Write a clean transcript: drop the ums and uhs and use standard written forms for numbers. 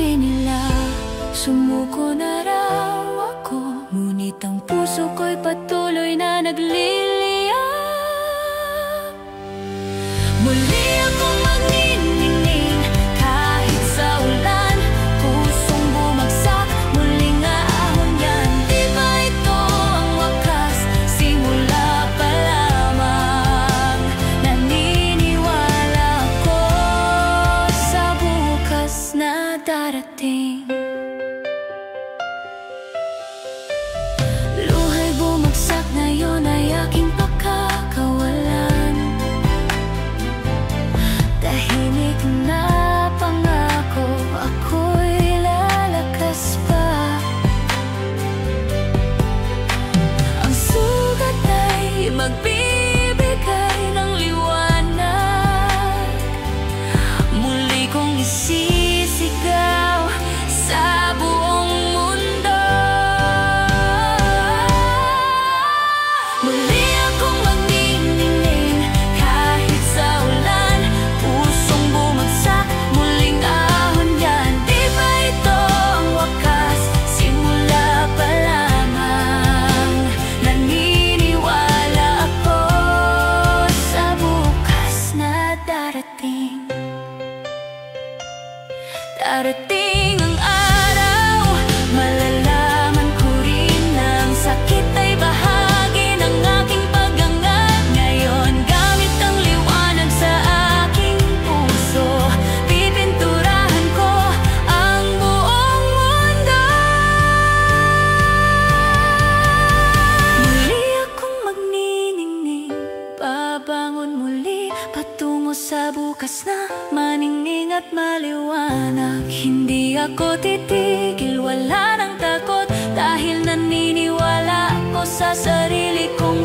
sabi nila, sumuko na raw ako, ngunit ang puso ko'y patuloy na nagliliyab. Muli akong magniningning kahit sa ulan, pusong bumagsak, muling aahon yan. Di ba ito ang wakas? Simula pa lamang naniniwala ako sa bukas na darating. Luhay bumagsak, ngayon ay aking pakakawalan. Tahimik na pangako, ako'y lalakas pa. Ang sugat ay magbibigay ng liwanag. Muli kong isisigaw sa buong mundo. Muli akong magniningning kahit sa ulan, pusong bumagsak, muling ahon yan. Di ba ito ang wakas? Simula pa lamang naniniwala ako sa bukas na darating. Darating ang araw, malalaman ko rin ang sakit ay bahagi ng aking pagangat. Ngayon gamit ang liwanag sa aking puso, pipinturahan ko ang buong mundo. Muli akong magniningning, babangon muli patungo sa bukas na maningning at maliwanag. Hindi ako titigil, wala nang takot, dahil naniniwala ako sa sarili kong